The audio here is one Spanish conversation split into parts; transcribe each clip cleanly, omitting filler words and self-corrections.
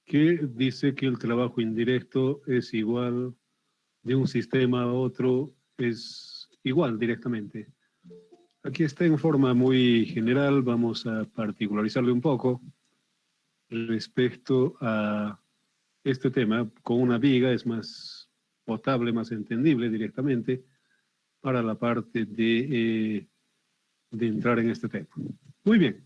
que dice que el trabajo indirecto es igual de un sistema a otro, es igual directamente. Aquí está en forma muy general, vamos a particularizarle un poco respecto a este tema. Con una viga es más potable, más entendible directamente para la parte de entrar en este tema. Muy bien.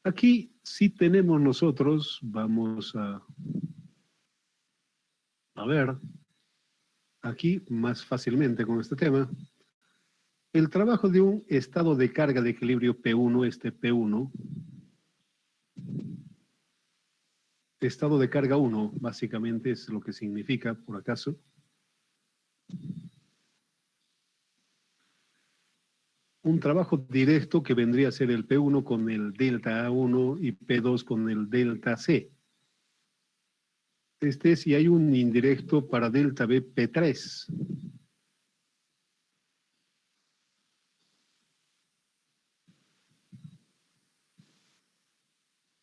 Aquí sí tenemos nosotros, vamos a ver, aquí más fácilmente con este tema, el trabajo de un estado de carga de equilibrio P1, este P1, estado de carga 1, básicamente es lo que significa, por acaso. Un trabajo directo que vendría a ser el P1 con el delta A1 y P2 con el delta C. Si hay un indirecto para delta B P3.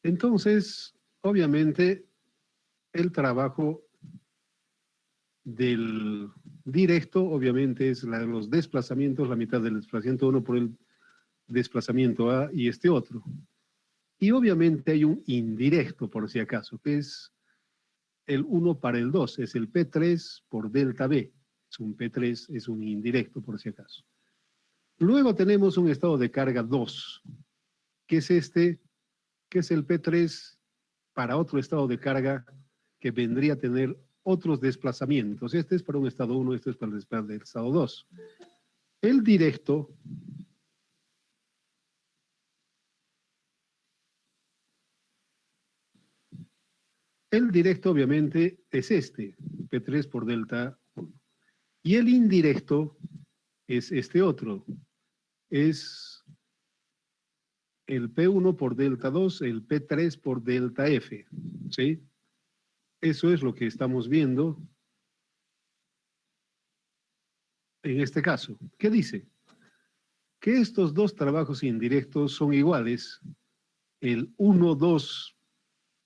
Entonces, obviamente, el trabajo del directo, obviamente, es los desplazamientos, la mitad del desplazamiento 1 por el desplazamiento A y este otro. Y obviamente hay un indirecto, por si acaso, que es el 1 para el 2, es el P3 por delta B. Es un P3, es un indirecto, por si acaso. Luego tenemos un estado de carga 2, que es que es el P3 para otro estado de carga que vendría a tener otros desplazamientos. Este es para un estado 1, este es para el estado 2. El directo obviamente es este, P3 por delta 1. Y el indirecto es este otro, es el P1 por delta 2, el P3 por delta F, ¿sí? Eso es lo que estamos viendo en este caso. ¿Qué dice? Que estos dos trabajos indirectos son iguales, el 1,2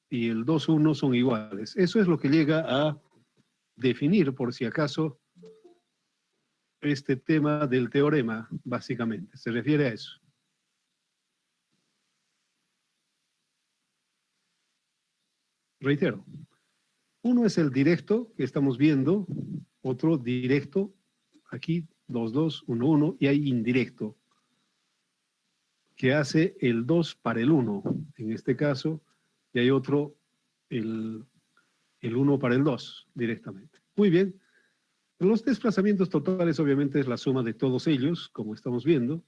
y el 2,1 son iguales. Eso es lo que llega a definir, por si acaso, este tema del teorema, básicamente. Se refiere a eso. Reitero, uno es el directo que estamos viendo, otro directo, aquí 2,2, 1,1, y hay indirecto, que hace el 2 para el 1, en este caso, y hay otro, el 1 para el 2, directamente. Muy bien. Los desplazamientos totales, obviamente, es la suma de todos ellos, como estamos viendo.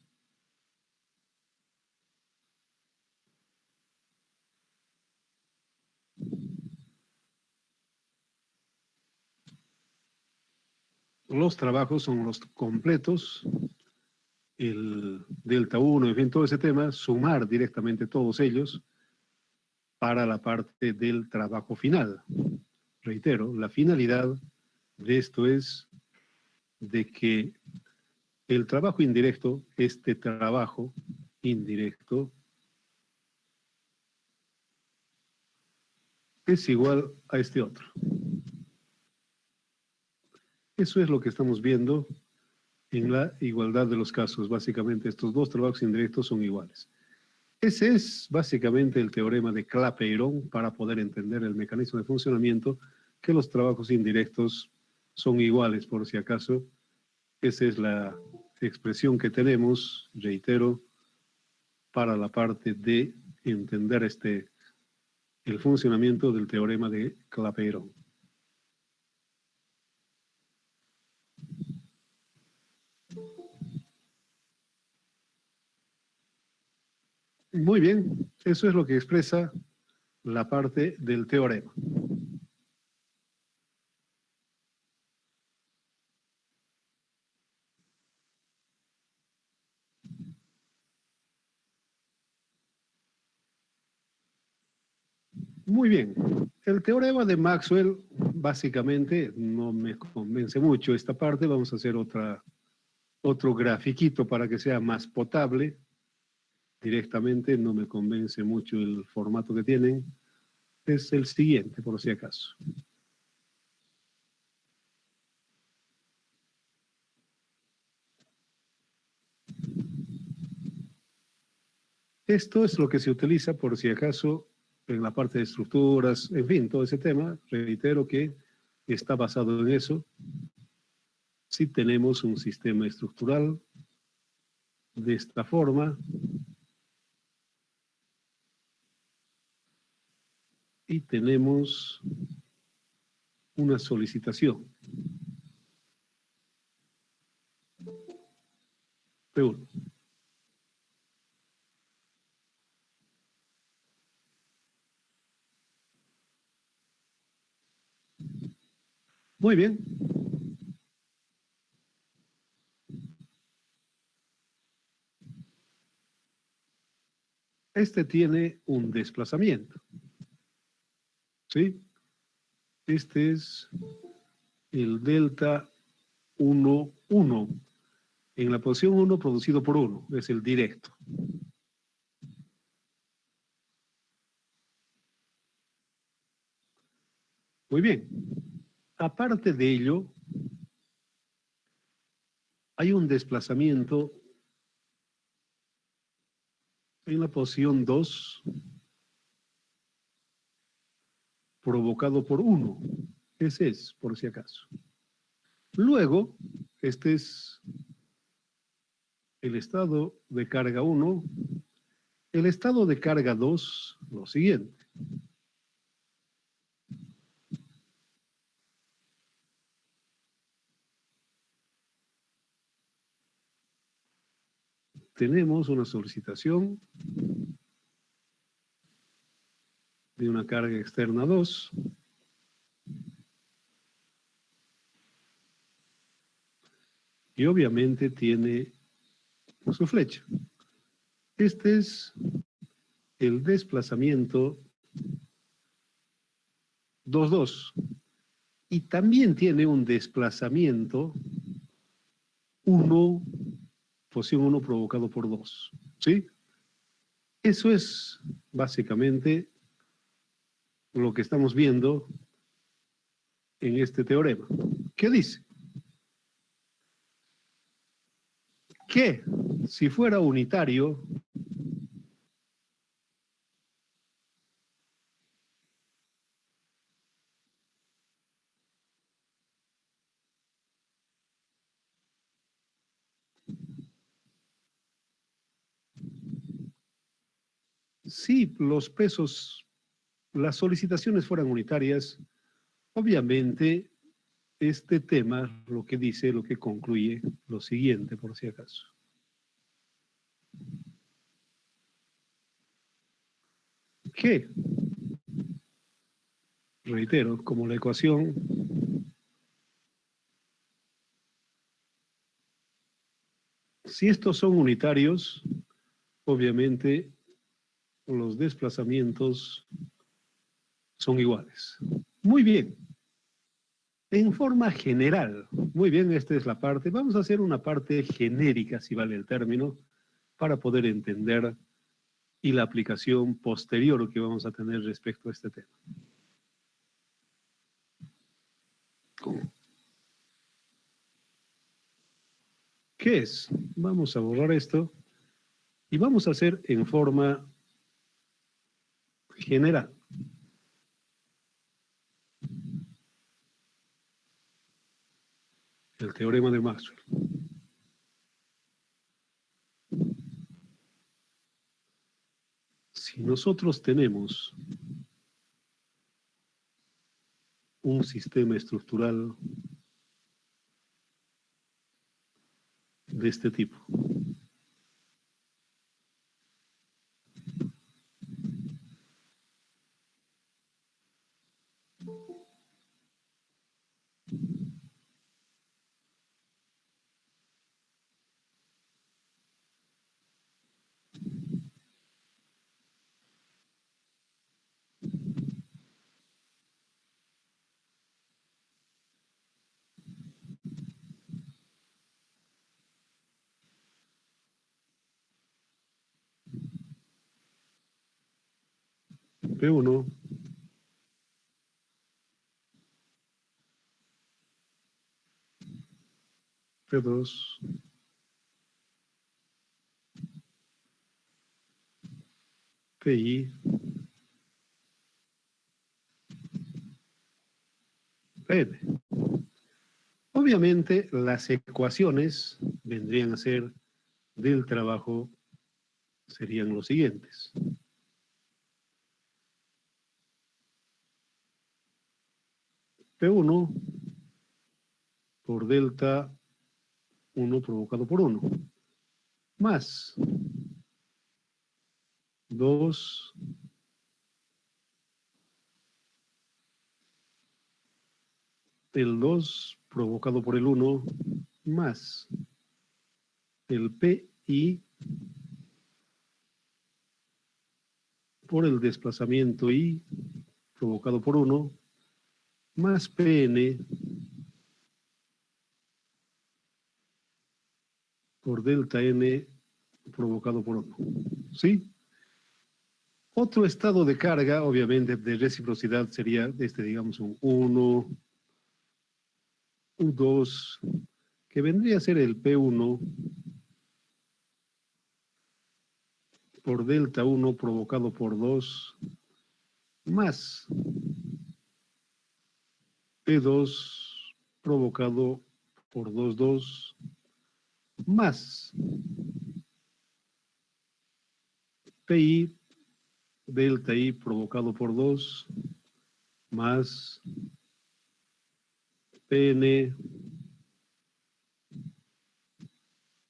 Los trabajos son los completos, el delta 1, en fin, todo ese tema, sumar directamente todos ellos para la parte del trabajo final. Reitero, la finalidad de esto es de que el trabajo indirecto, este trabajo indirecto, es igual a este otro. Eso es lo que estamos viendo en la igualdad de los casos. Básicamente, estos dos trabajos indirectos son iguales. Ese es básicamente el teorema de Clapeyron para poder entender el mecanismo de funcionamiento, que los trabajos indirectos son iguales, por si acaso. Esa es la expresión que tenemos, reitero, para la parte de entender el funcionamiento del teorema de Clapeyron. Muy bien, eso es lo que expresa la parte del teorema. Muy bien, el teorema de Maxwell básicamente no me convence mucho esta parte. Vamos a hacer otro grafiquito para que sea más potable. Directamente no me convence mucho el formato que tienen. es el siguiente, por si acaso. Esto es lo que se utiliza, por si acaso, en la parte de estructuras, en fin, todo ese tema. Reitero que está basado en eso. Si tenemos un sistema estructural de esta forma y tenemos una solicitación. P1. Muy bien. Este tiene un desplazamiento. ¿Sí? Este es el delta 1, 1. En la posición 1 producido por 1, es el directo. Muy bien. Aparte de ello, hay un desplazamiento en la posición 2 provocado por 1. Ese es, por si acaso. Luego, este es el estado de carga 1. El estado de carga 2, lo siguiente. Tenemos una solicitación de una carga externa 2. Y obviamente tiene su flecha. Este es el desplazamiento 2, 2. Y también tiene un desplazamiento 1, posición 1 provocado por 2. ¿Sí? Eso es básicamente lo que estamos viendo en este teorema. ¿Qué dice? Que si fuera unitario, si los pesos, las solicitaciones fueran unitarias, obviamente este tema lo que dice, lo que concluye, lo siguiente, por si acaso. Que, reitero, como la ecuación si estos son unitarios, obviamente los desplazamientos son iguales. Muy bien. En forma general, muy bien, esta es la parte. Vamos a hacer una parte genérica, si vale el término, para poder entender y la aplicación posterior que vamos a tener respecto a este tema. ¿Qué es? Vamos a borrar esto y vamos a hacer en forma general. El teorema de Maxwell. Si nosotros tenemos un sistema estructural de este tipo, P1, P2, PI, PN. Obviamente, las ecuaciones vendrían a ser del trabajo, serían los siguientes. P1 por delta 1 provocado por 1, más 2 el 2 provocado por el 1, más el PI por el desplazamiento I provocado por 1, más PN por delta N provocado por 1. ¿Sí? Otro estado de carga, obviamente, de reciprocidad sería digamos, un 1, un 2, que vendría a ser el P1 por delta 1 provocado por 2, más P2 provocado por 2, 2, más PI delta I provocado por 2, más PN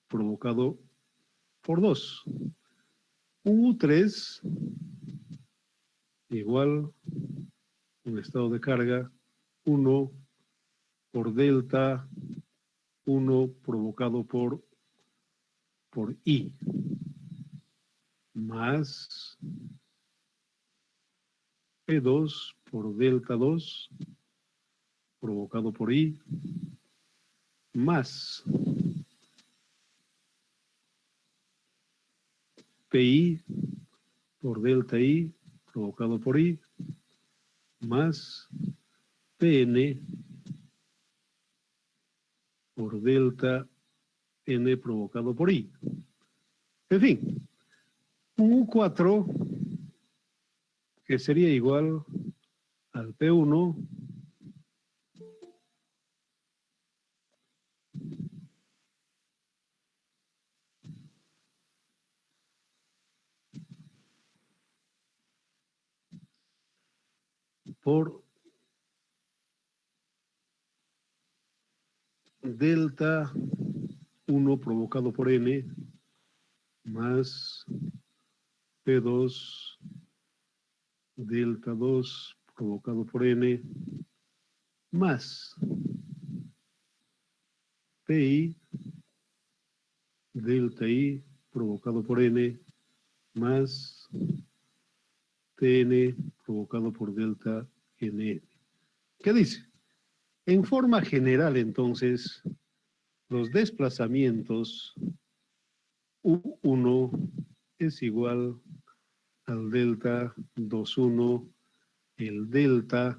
provocado por 2. Un U3 igual un estado de carga 1 por delta 1 provocado por I, más P2 por delta 2 provocado por I, más PI por delta I provocado por I, más PN por delta N provocado por I. En fin, un U4 que sería igual al P1 por delta 1 provocado por N, más P2 delta 2 provocado por N, más PI delta I provocado por N, más TN provocado por delta NN. ¿Qué dice? En forma general, entonces, los desplazamientos U1 es igual al delta 2,1, el delta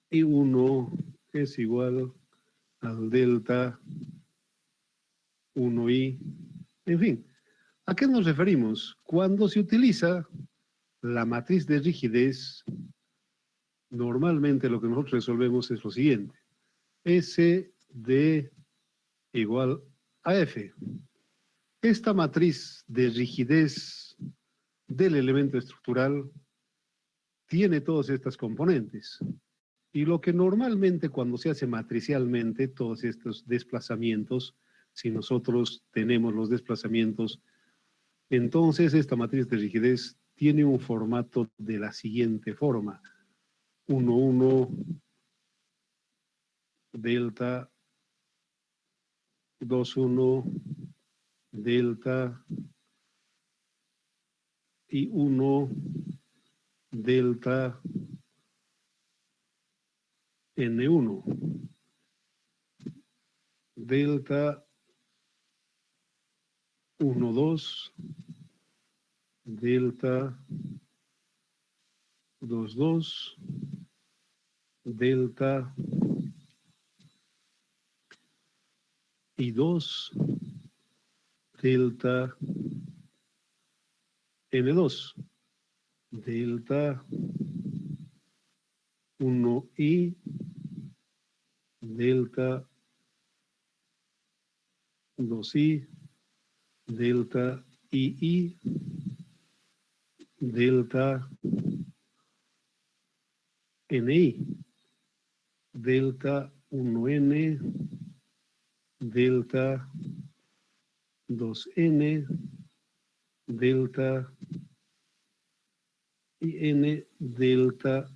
I1 es igual al delta 1i. En fin, ¿a qué nos referimos? Cuando se utiliza la matriz de rigidez, normalmente lo que nosotros resolvemos es lo siguiente. S de igual a F. Esta matriz de rigidez del elemento estructural tiene todas estas componentes. Y lo que normalmente cuando se hace matricialmente, todos estos desplazamientos, si nosotros tenemos los desplazamientos, entonces esta matriz de rigidez tiene un formato de la siguiente forma. 1, 1, delta, 2, 1, delta, y 1, delta, N1, delta 1, 2, delta 2 delta y 2 delta N2 delta 1i delta 2i delta ii delta ni delta 1n delta 2n delta in delta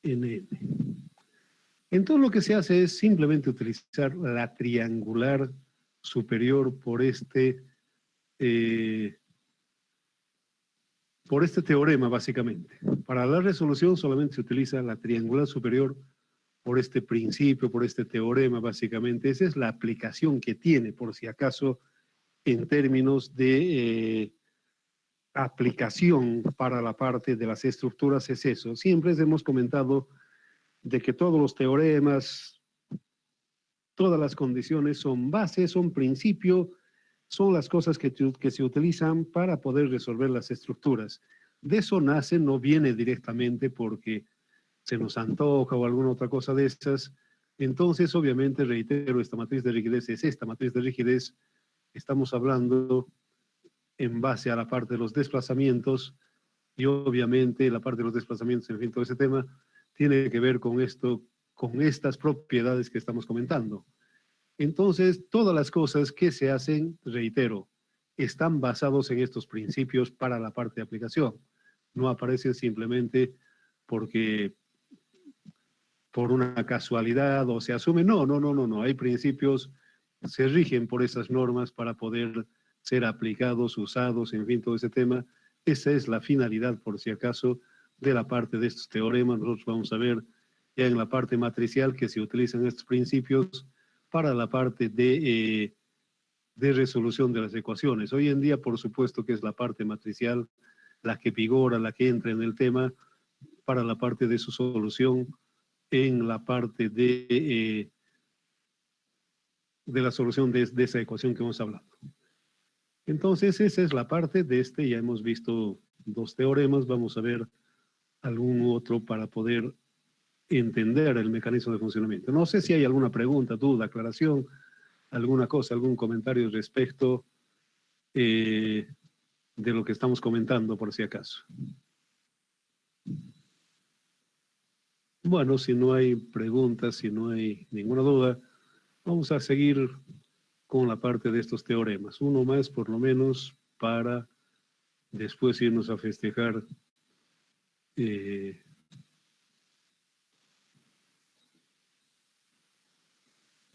nn. Entonces lo que se hace es simplemente utilizar la triangular superior por este teorema, básicamente. Para la resolución solamente se utiliza la triangular superior por este principio, por este teorema, básicamente. Esa es la aplicación que tiene, por si acaso, en términos de aplicación para la parte de las estructuras, es eso. Siempre hemos comentado de que todos los teoremas, todas las condiciones son bases, son principio, son las cosas que se utilizan para poder resolver las estructuras. De eso nace, no viene directamente porque se nos antoja o alguna otra cosa de estas. Entonces, obviamente, reitero, esta matriz de rigidez es esta matriz de rigidez. Estamos hablando en base a la parte de los desplazamientos y obviamente la parte de los desplazamientos, en fin, todo ese tema tiene que ver con esto, con estas propiedades que estamos comentando. Entonces, todas las cosas que se hacen, reitero, están basados en estos principios para la parte de aplicación. No aparecen simplemente porque por una casualidad o se asume. No. Hay principios, se rigen por esas normas para poder ser aplicados, usados, en fin, todo ese tema. Esa es la finalidad, por si acaso, de la parte de estos teoremas. Nosotros vamos a ver ya en la parte matricial que se utilizan estos principios para la parte de resolución de las ecuaciones. Hoy en día, por supuesto, que es la parte matricial la que vigora, la que entra en el tema para la parte de su solución en la parte de la solución de esa ecuación que hemos hablado. Entonces, esa es la parte de ya hemos visto 2 teoremas, vamos a ver algún otro para poder entender el mecanismo de funcionamiento. No sé si hay alguna pregunta, duda, aclaración, alguna cosa, algún comentario respecto de lo que estamos comentando, por si acaso. Bueno, si no hay preguntas, si no hay ninguna duda, vamos a seguir con la parte de estos teoremas. Uno más, por lo menos, para después irnos a festejar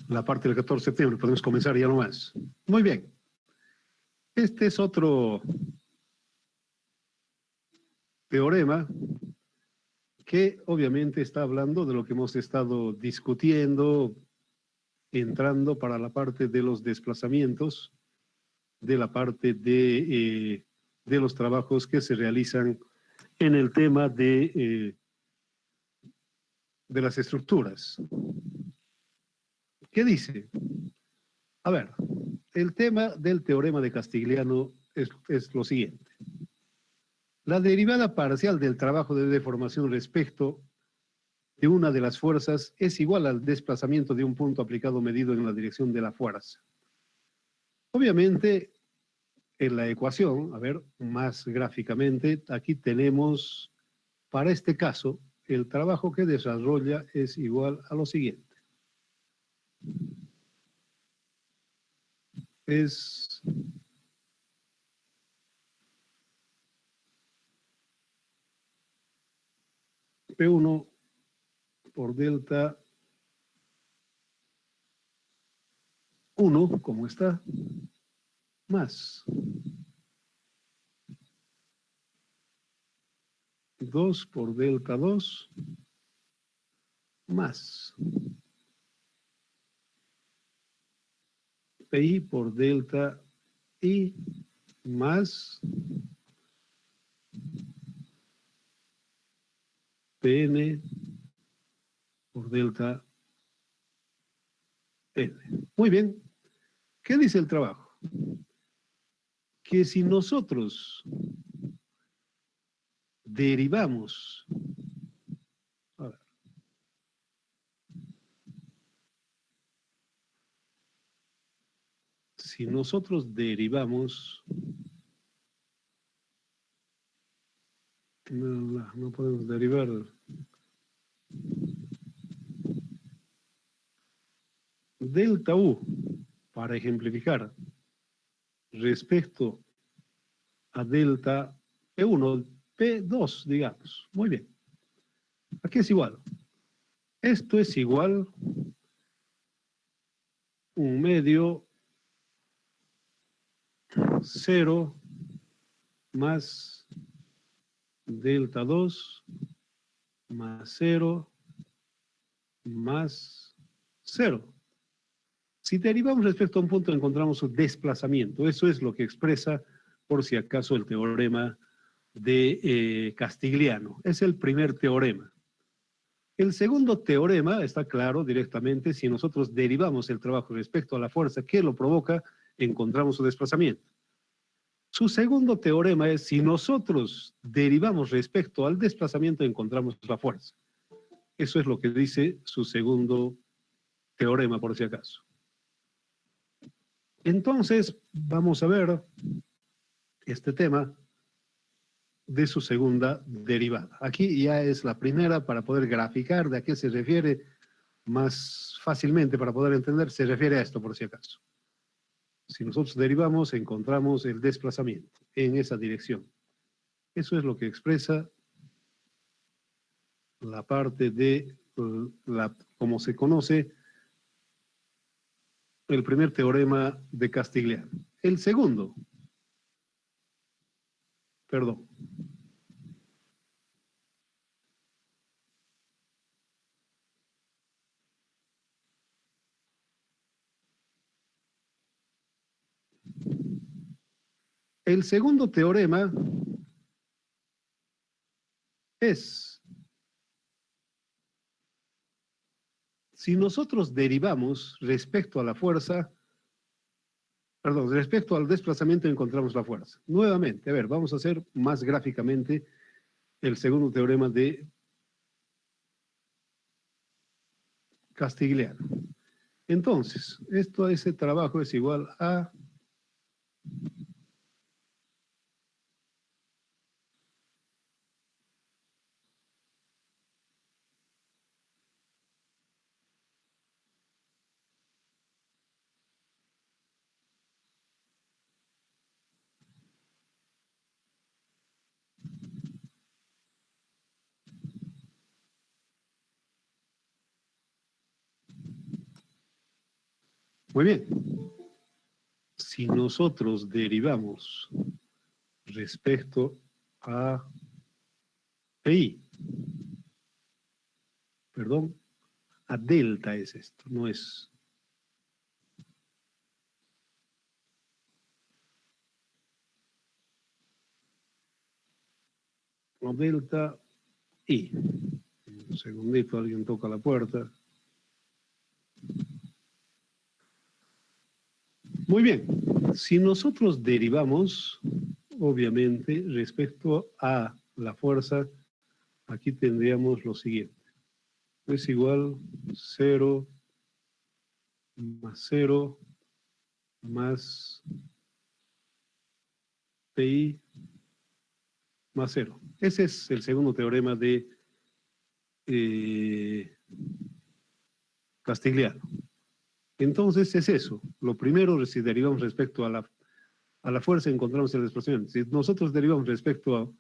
la parte del 14 de septiembre. Podemos comenzar ya nomás. Muy bien. Este es otro teorema que obviamente está hablando de lo que hemos estado discutiendo, entrando para la parte de los desplazamientos, de la parte de los trabajos que se realizan en el tema de las estructuras. ¿Qué dice? A ver, el tema del teorema de Castigliano es lo siguiente. La derivada parcial del trabajo de deformación respecto de una de las fuerzas es igual al desplazamiento de un punto aplicado medido en la dirección de la fuerza. Obviamente, en la ecuación, a ver, más gráficamente, aquí tenemos, para este caso, el trabajo que desarrolla es igual a lo siguiente. Es P1 por delta 1, como está, más 2 por delta 2, más PI por delta I, más Pn por delta N. Muy bien. ¿Qué dice el trabajo? Que si nosotros derivamos, a ver, si nosotros derivamos, no podemos derivar delta U, para ejemplificar, respecto a delta P1, P2, digamos. Muy bien. Aquí es igual. Esto es igual 1/2 0 más delta 2 más 0 más 0. Si derivamos respecto a un punto encontramos un desplazamiento. Eso es lo que expresa, por si acaso, el teorema de Castigliano. Es el primer teorema. El segundo teorema está claro directamente. Si nosotros derivamos el trabajo respecto a la fuerza que lo provoca, encontramos su desplazamiento. Su segundo teorema es, si nosotros derivamos respecto al desplazamiento, encontramos la fuerza. Eso es lo que dice su segundo teorema, por si acaso. Entonces, vamos a ver este tema de su segunda derivada. Aquí ya es la primera para poder graficar de a qué se refiere más fácilmente, para poder entender, se refiere a esto, por si acaso. Si nosotros derivamos, encontramos el desplazamiento en esa dirección. Eso es lo que expresa la parte de, como se conoce, el primer teorema de Castigliano. El segundo, perdón. El segundo teorema es, si nosotros derivamos respecto a la fuerza, perdón, respecto al desplazamiento encontramos la fuerza. Nuevamente, a ver, vamos a hacer más gráficamente el segundo teorema de Castigliano. Entonces, ese trabajo es igual a muy bien. Si nosotros derivamos respecto a PI, perdón, a delta es esto, no es a delta I. Un segundito, alguien toca la puerta. Muy bien, si nosotros derivamos, obviamente, respecto a la fuerza, aquí tendríamos lo siguiente. Es igual 0 más 0 más PI más 0. Ese es el segundo teorema de Castigliano. Entonces es eso. Lo primero, si derivamos respecto a la fuerza, encontramos el desplazamiento. Si nosotros derivamos respecto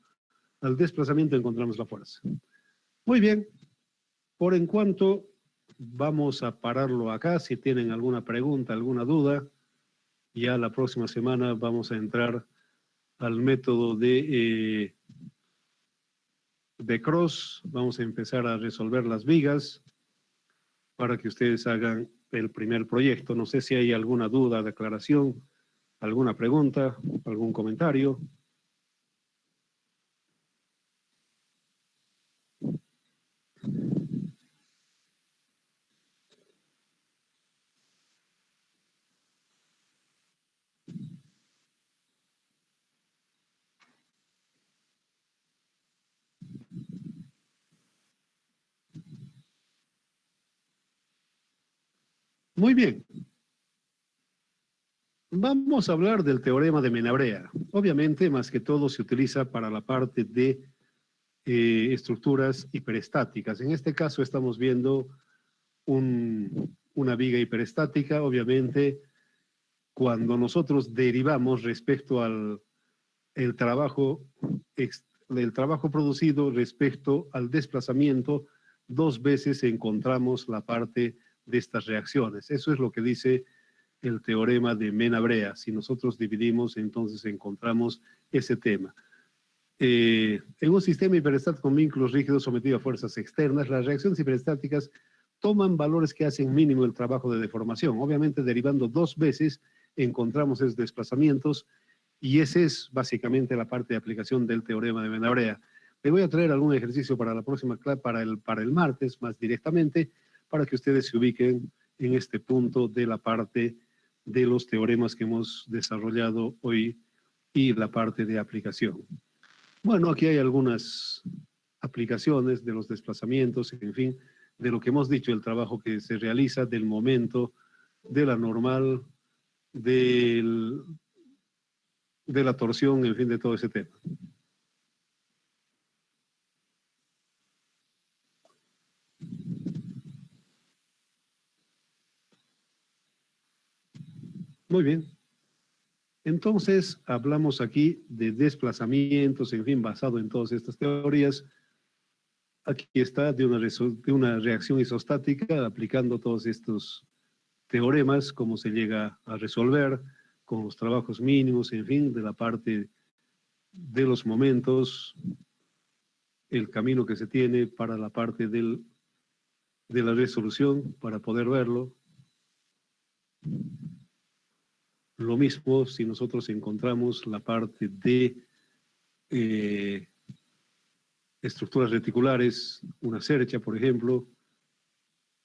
al desplazamiento, encontramos la fuerza. Muy bien. Por en cuanto, vamos a pararlo acá. Si tienen alguna pregunta, alguna duda, ya la próxima semana vamos a entrar al método de Cross. Vamos a empezar a resolver las vigas para que ustedes hagan el primer proyecto. No sé si hay alguna duda, declaración, alguna pregunta, algún comentario. Muy bien. Vamos a hablar del teorema de Menabrea. Obviamente, más que todo, se utiliza para la parte de estructuras hiperestáticas. En este caso estamos viendo una viga hiperestática. Obviamente, cuando nosotros derivamos respecto al el trabajo, el trabajo producido respecto al desplazamiento, dos veces encontramos la parte de estas reacciones. Eso es lo que dice el teorema de Menabrea. Si nosotros dividimos, entonces encontramos ese tema. En un sistema hiperestático con vínculos rígidos sometido a fuerzas externas, las reacciones hiperestáticas toman valores que hacen mínimo el trabajo de deformación. Obviamente, derivando dos veces, encontramos esos desplazamientos y esa es básicamente la parte de aplicación del teorema de Menabrea. Le voy a traer algún ejercicio para la próxima clase, para el martes más directamente, para que ustedes se ubiquen en este punto de la parte de los teoremas que hemos desarrollado hoy y la parte de aplicación. Bueno, aquí hay algunas aplicaciones de los desplazamientos, en fin, de lo que hemos dicho, el trabajo que se realiza, del momento, de la normal, de la torsión, en fin, de todo ese tema. Muy bien. Entonces, hablamos aquí de desplazamientos, en fin, basado en todas estas teorías. Aquí está de una reacción isostática, aplicando todos estos teoremas, cómo se llega a resolver, con los trabajos mínimos, en fin, de la parte de los momentos, el camino que se tiene para la parte de la resolución, para poder verlo. Lo mismo si nosotros encontramos la parte de estructuras reticulares, una cercha, por ejemplo,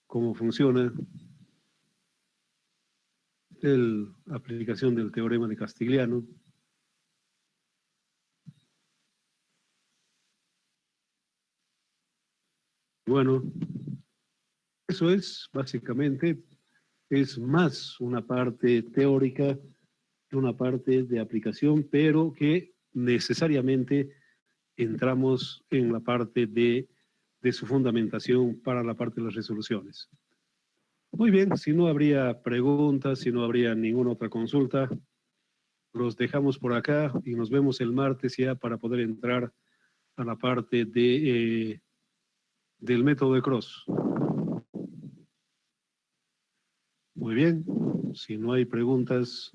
cómo funciona, la aplicación del teorema de Castigliano. Bueno, eso es básicamente, es más una parte teórica que una parte de aplicación, pero que necesariamente entramos en la parte de su fundamentación para la parte de las resoluciones. Muy bien, si no habría preguntas, si no habría ninguna otra consulta, los dejamos por acá y nos vemos el martes ya para poder entrar a la parte del método de Cross. Muy bien, si no hay preguntas,